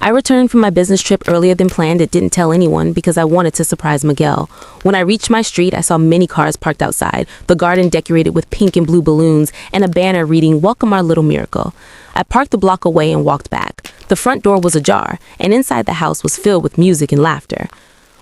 I returned from my business trip earlier than planned and didn't tell anyone because I wanted to surprise Miguel. When I reached my street, I saw many cars parked outside, the garden decorated with pink and blue balloons, and a banner reading, "Welcome our little miracle." I parked the block away and walked back. The front door was ajar, and inside the house was filled with music and laughter.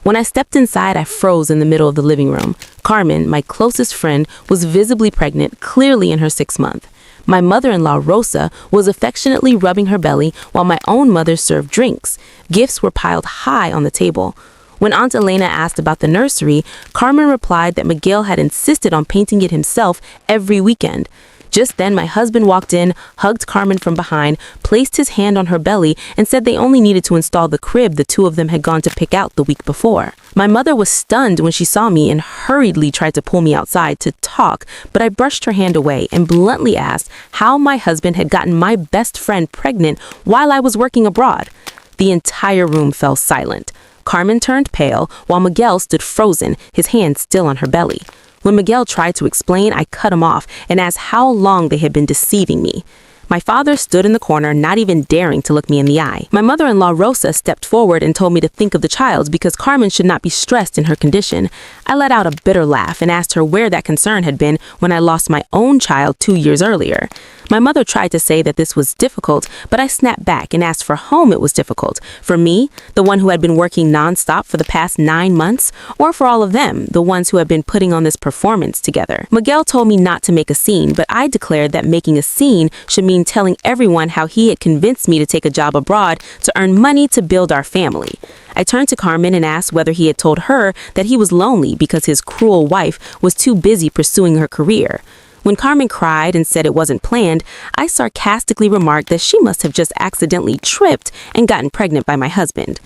When I stepped inside, I froze in the middle of the living room. Carmen, my closest friend, was visibly pregnant, clearly in her 6th month. My mother-in-law, Rosa, was affectionately rubbing her belly while my own mother served drinks. Gifts were piled high on the table. When Aunt Elena asked about the nursery, Carmen replied that Miguel had insisted on painting it himself every weekend. Just then, my husband walked in, hugged Carmen from behind, placed his hand on her belly, and said they only needed to install the crib the two of them had gone to pick out the week before. My mother was stunned when she saw me and hurriedly tried to pull me outside to talk, but I brushed her hand away and bluntly asked how my husband had gotten my best friend pregnant while I was working abroad. The entire room fell silent. Carmen turned pale while Miguel stood frozen, his hand still on her belly. When Miguel tried to explain, I cut him off and asked how long they had been deceiving me. My father stood in the corner, not even daring to look me in the eye. My mother-in-law, Rosa, stepped forward and told me to think of the child because Carmen should not be stressed in her condition. I let out a bitter laugh and asked her where that concern had been when I lost my own child 2 years earlier. My mother tried to say that this was difficult, but I snapped back and asked for whom it was difficult. For me, the one who had been working nonstop for the past 9 months, or for all of them, the ones who had been putting on this performance together. Miguel told me not to make a scene, but I declared that making a scene should mean telling everyone how he had convinced me to take a job abroad to earn money to build our family. I turned to Carmen and asked whether he had told her that he was lonely because his cruel wife was too busy pursuing her career. When Carmen cried and said it wasn't planned, I sarcastically remarked that she must have just accidentally tripped and gotten pregnant by my husband.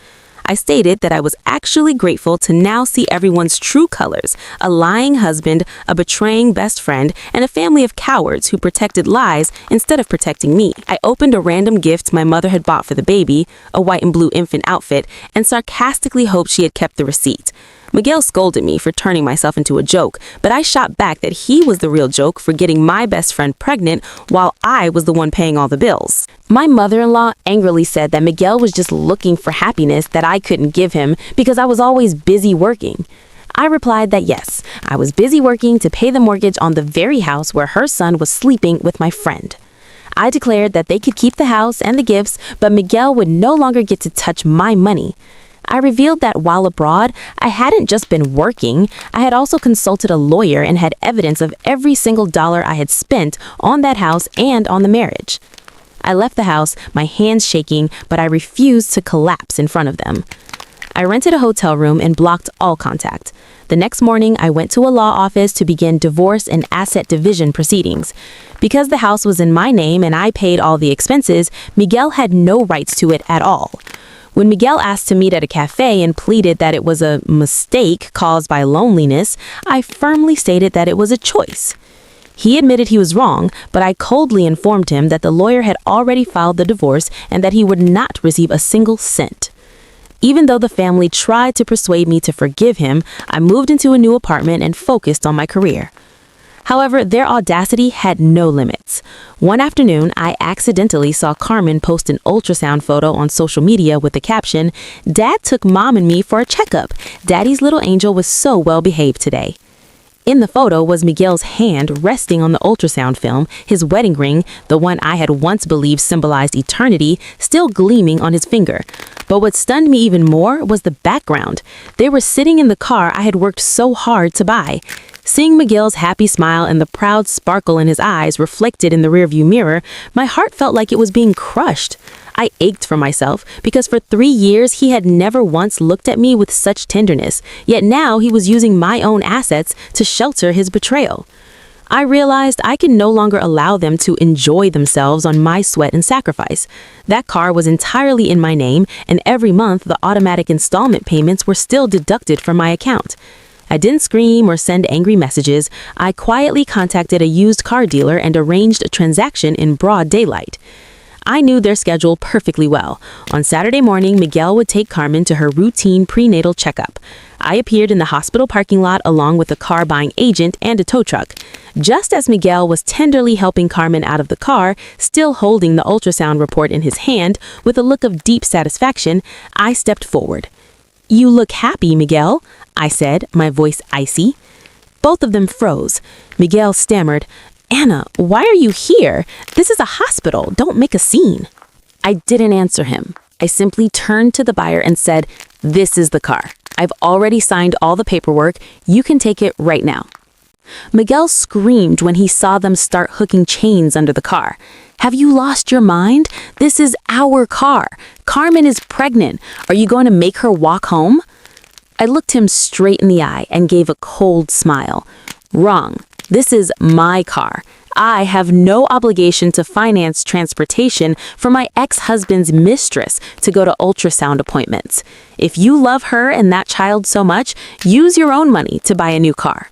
I stated that I was actually grateful to now see everyone's true colors, a lying husband, a betraying best friend, and a family of cowards who protected lies instead of protecting me. I opened a random gift my mother had bought for the baby, a white and blue infant outfit, and sarcastically hoped she had kept the receipt. Miguel scolded me for turning myself into a joke, but I shot back that he was the real joke for getting my best friend pregnant while I was the one paying all the bills. My mother-in-law angrily said that Miguel was just looking for happiness that I couldn't give him because I was always busy working. I replied that yes, I was busy working to pay the mortgage on the very house where her son was sleeping with my friend. I declared that they could keep the house and the gifts, but Miguel would no longer get to touch my money. I revealed that while abroad, I hadn't just been working, I had also consulted a lawyer and had evidence of every single dollar I had spent on that house and on the marriage. I left the house, my hands shaking, but I refused to collapse in front of them. I rented a hotel room and blocked all contact. The next morning, I went to a law office to begin divorce and asset division proceedings. Because the house was in my name and I paid all the expenses, Miguel had no rights to it at all. When Miguel asked to meet at a cafe and pleaded that it was a mistake caused by loneliness, I firmly stated that it was a choice. He admitted he was wrong, but I coldly informed him that the lawyer had already filed the divorce and that he would not receive a single cent. Even though the family tried to persuade me to forgive him, I moved into a new apartment and focused on my career. However, their audacity had no limits. One afternoon, I accidentally saw Carmen post an ultrasound photo on social media with the caption, "Dad took Mom and me for a checkup. Daddy's little angel was so well behaved today." In the photo was Miguel's hand resting on the ultrasound film, his wedding ring, the one I had once believed symbolized eternity, still gleaming on his finger. But what stunned me even more was the background. They were sitting in the car I had worked so hard to buy. Seeing Miguel's happy smile and the proud sparkle in his eyes reflected in the rearview mirror, my heart felt like it was being crushed. I ached for myself because for 3 years he had never once looked at me with such tenderness, yet now he was using my own assets to shelter his betrayal. I realized I could no longer allow them to enjoy themselves on my sweat and sacrifice. That car was entirely in my name, and every month the automatic installment payments were still deducted from my account. I didn't scream or send angry messages. I quietly contacted a used car dealer and arranged a transaction in broad daylight. I knew their schedule perfectly well. On Saturday morning, Miguel would take Carmen to her routine prenatal checkup. I appeared in the hospital parking lot along with a car-buying agent and a tow truck. Just as Miguel was tenderly helping Carmen out of the car, still holding the ultrasound report in his hand with a look of deep satisfaction, I stepped forward. "You look happy, Miguel," I said, my voice icy. Both of them froze. Miguel stammered, "Anna, why are you here? This is a hospital. Don't make a scene." I didn't answer him. I simply turned to the buyer and said, "This is the car. I've already signed all the paperwork. You can take it right now." Miguel screamed when he saw them start hooking chains under the car. "Have you lost your mind? This is our car. Carmen is pregnant. Are you going to make her walk home?" I looked him straight in the eye and gave a cold smile. "Wrong. This is my car. I have no obligation to finance transportation for my ex-husband's mistress to go to ultrasound appointments. If you love her and that child so much, use your own money to buy a new car."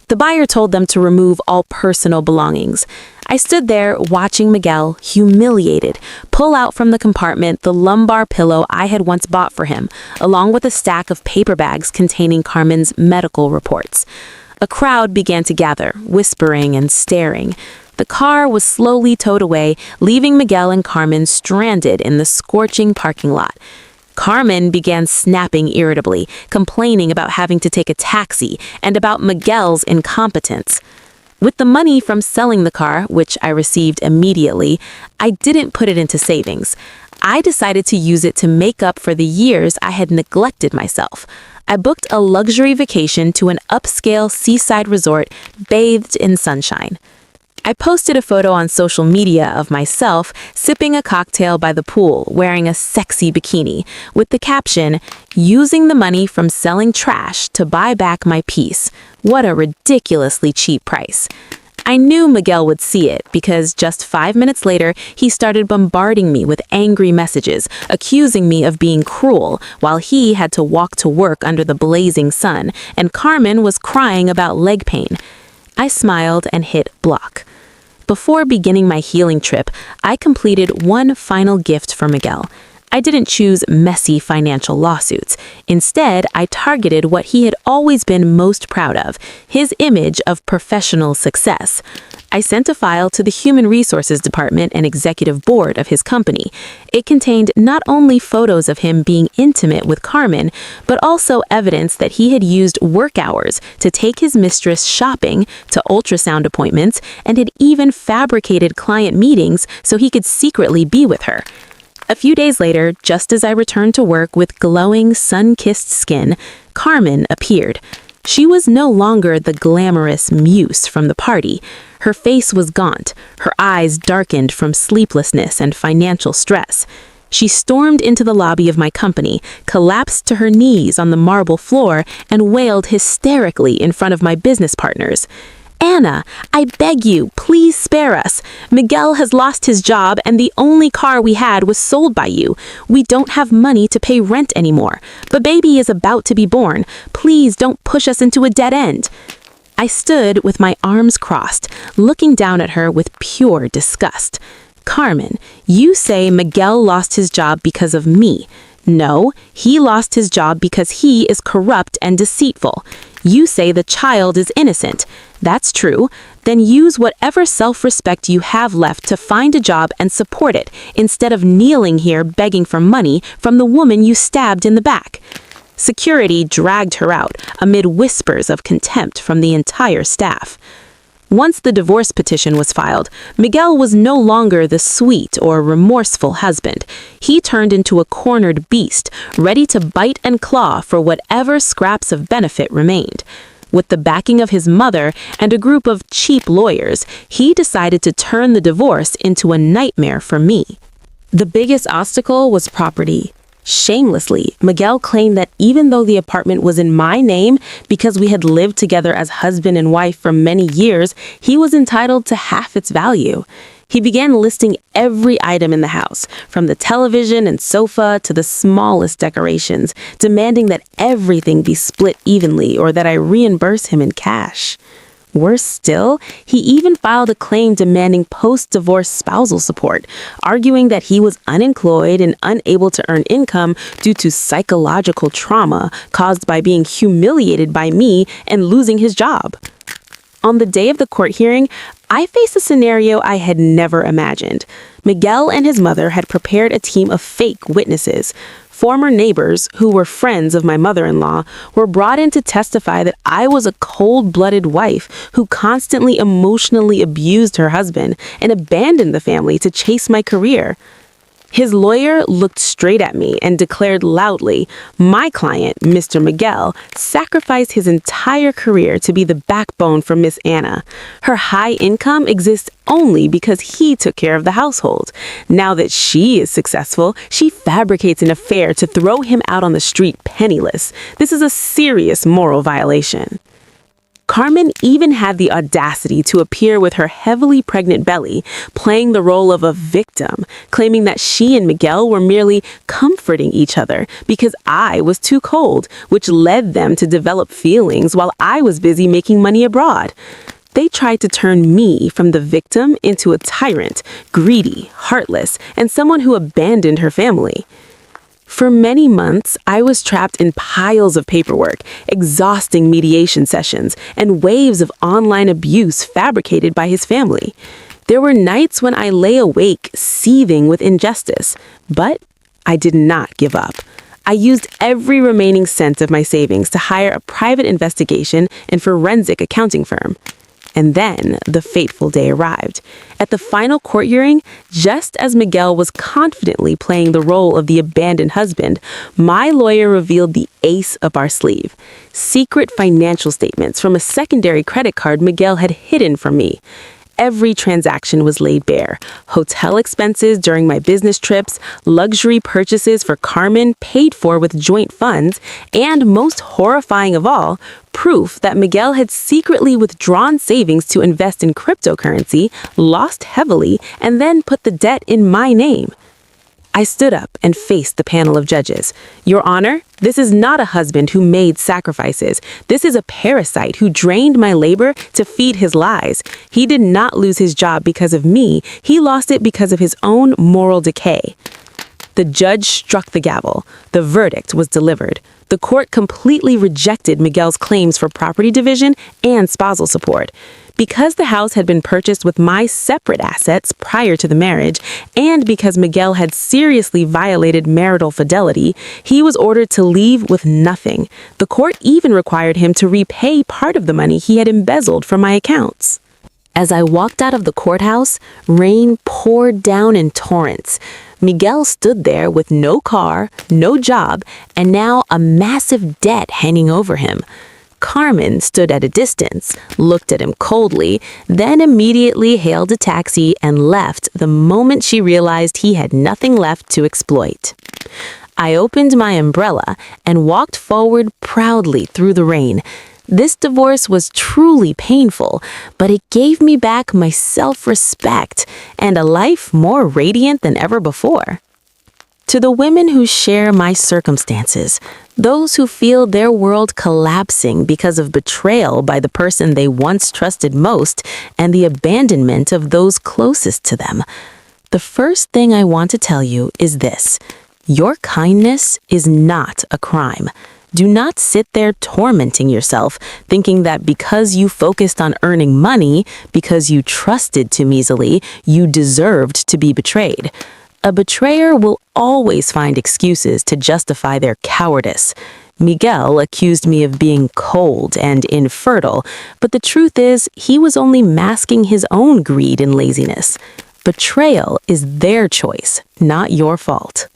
The buyer told them to remove all personal belongings. I stood there watching Miguel, humiliated, pull out from the compartment the lumbar pillow I had once bought for him, along with a stack of paper bags containing Carmen's medical reports. A crowd began to gather, whispering and staring. The car was slowly towed away, leaving Miguel and Carmen stranded in the scorching parking lot. Carmen began snapping irritably, complaining about having to take a taxi and about Miguel's incompetence. With the money from selling the car, which I received immediately, I didn't put it into savings. I decided to use it to make up for the years I had neglected myself. I booked a luxury vacation to an upscale seaside resort bathed in sunshine. I posted a photo on social media of myself sipping a cocktail by the pool wearing a sexy bikini with the caption, "Using the money from selling trash to buy back my peace. What a ridiculously cheap price." I knew Miguel would see it because just 5 minutes later, he started bombarding me with angry messages, accusing me of being cruel while he had to walk to work under the blazing sun, and Carmen was crying about leg pain. I smiled and hit block. Before beginning my healing trip, I completed one final gift for Miguel. I didn't choose messy financial lawsuits. Instead, I targeted what he had always been most proud of, his image of professional success. I sent a file to the Human Resources Department and Executive Board of his company. It contained not only photos of him being intimate with Carmen, but also evidence that he had used work hours to take his mistress shopping, to ultrasound appointments, and had even fabricated client meetings so he could secretly be with her. A few days later, just as I returned to work with glowing, sun-kissed skin, Carmen appeared. She was no longer the glamorous muse from the party. Her face was gaunt, her eyes darkened from sleeplessness and financial stress. She stormed into the lobby of my company, collapsed to her knees on the marble floor, and wailed hysterically in front of my business partners. "Anna, I beg you, please spare us. Miguel has lost his job and the only car we had was sold by you. We don't have money to pay rent anymore. But baby is about to be born. Please don't push us into a dead end." I stood with my arms crossed, looking down at her with pure disgust. "Carmen, you say Miguel lost his job because of me. No, he lost his job because he is corrupt and deceitful. You say the child is innocent. That's true. Then use whatever self-respect you have left to find a job and support it, instead of kneeling here begging for money from the woman you stabbed in the back." Security dragged her out amid whispers of contempt from the entire staff. Once the divorce petition was filed, Miguel was no longer the sweet or remorseful husband. He turned into a cornered beast, ready to bite and claw for whatever scraps of benefit remained. With the backing of his mother and a group of cheap lawyers, he decided to turn the divorce into a nightmare for me. The biggest obstacle was property. Shamelessly, Miguel claimed that even though the apartment was in my name because we had lived together as husband and wife for many years, he was entitled to half its value. He began listing every item in the house, from the television and sofa to the smallest decorations, demanding that everything be split evenly or that I reimburse him in cash. Worse still, he even filed a claim demanding post-divorce spousal support, arguing that he was unemployed and unable to earn income due to psychological trauma caused by being humiliated by me and losing his job. On the day of the court hearing, I faced a scenario I had never imagined. Miguel and his mother had prepared a team of fake witnesses. Former neighbors, who were friends of my mother-in-law, were brought in to testify that I was a cold-blooded wife who constantly emotionally abused her husband and abandoned the family to chase my career. His lawyer looked straight at me and declared loudly, my client, Mr. Miguel, sacrificed his entire career to be the backbone for Miss Anna. Her high income exists only because he took care of the household. Now that she is successful, she fabricates an affair to throw him out on the street penniless. This is a serious moral violation. Carmen even had the audacity to appear with her heavily pregnant belly, playing the role of a victim, claiming that she and Miguel were merely comforting each other because I was too cold, which led them to develop feelings while I was busy making money abroad. They tried to turn me from the victim into a tyrant, greedy, heartless, and someone who abandoned her family. For many months, I was trapped in piles of paperwork, exhausting mediation sessions, and waves of online abuse fabricated by his family. There were nights when I lay awake, seething with injustice, but I did not give up. I used every remaining cent of my savings to hire a private investigation and forensic accounting firm. And then the fateful day arrived. At the final court hearing, just as Miguel was confidently playing the role of the abandoned husband, my lawyer revealed the ace up our sleeve: secret financial statements from a secondary credit card Miguel had hidden from me. Every transaction was laid bare: hotel expenses during my business trips, luxury purchases for Carmen paid for with joint funds, and most horrifying of all, proof that Miguel had secretly withdrawn savings to invest in cryptocurrency, lost heavily, and then put the debt in my name. I stood up and faced the panel of judges. Your Honor, this is not a husband who made sacrifices. This is a parasite who drained my labor to feed his lies. He did not lose his job because of me. He lost it because of his own moral decay. The judge struck the gavel. The verdict was delivered. The court completely rejected Miguel's claims for property division and spousal support. Because the house had been purchased with my separate assets prior to the marriage, and because Miguel had seriously violated marital fidelity, he was ordered to leave with nothing. The court even required him to repay part of the money he had embezzled from my accounts. As I walked out of the courthouse, rain poured down in torrents. Miguel stood there with no car, no job, and now a massive debt hanging over him. Carmen stood at a distance, looked at him coldly, then immediately hailed a taxi and left the moment she realized he had nothing left to exploit. I opened my umbrella and walked forward proudly through the rain. This divorce was truly painful, but it gave me back my self-respect and a life more radiant than ever before. To the women who share my circumstances, those who feel their world collapsing because of betrayal by the person they once trusted most and the abandonment of those closest to them, the first thing I want to tell you is this: your kindness is not a crime. Do not sit there tormenting yourself, thinking that because you focused on earning money, because you trusted too easily, you deserved to be betrayed. A betrayer will always find excuses to justify their cowardice. Miguel accused me of being cold and infertile, but the truth is, he was only masking his own greed and laziness. Betrayal is their choice, not your fault.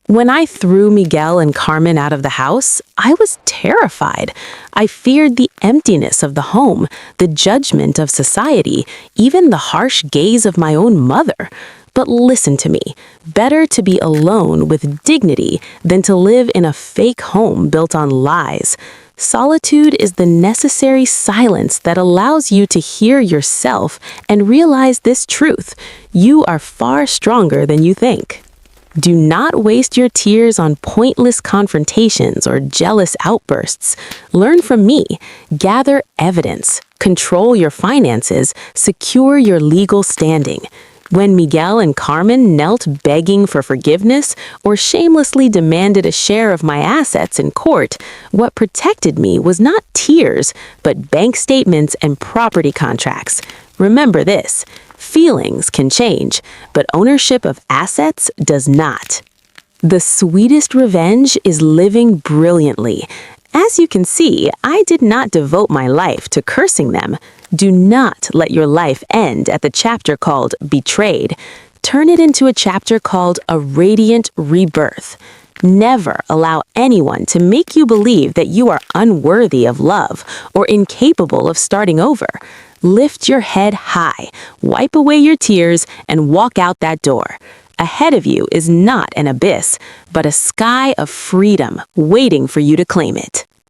When I threw Miguel and Carmen out of the house, I was terrified. I feared the emptiness of the home, the judgment of society, even the harsh gaze of my own mother. But listen to me, better to be alone with dignity than to live in a fake home built on lies. Solitude is the necessary silence that allows you to hear yourself and realize this truth: you are far stronger than you think. Do not waste your tears on pointless confrontations or jealous outbursts. Learn from me. Gather evidence. Control your finances. Secure your legal standing. When Miguel and Carmen knelt begging for forgiveness or shamelessly demanded a share of my assets in court, what protected me was not tears, but bank statements and property contracts. Remember this, feelings can change, but ownership of assets does not. The sweetest revenge is living brilliantly. As you can see, I did not devote my life to cursing them. Do not let your life end at the chapter called Betrayed. Turn it into a chapter called A Radiant Rebirth. Never allow anyone to make you believe that you are unworthy of love or incapable of starting over. Lift your head high, wipe away your tears, and walk out that door. Ahead of you is not an abyss, but a sky of freedom waiting for you to claim it.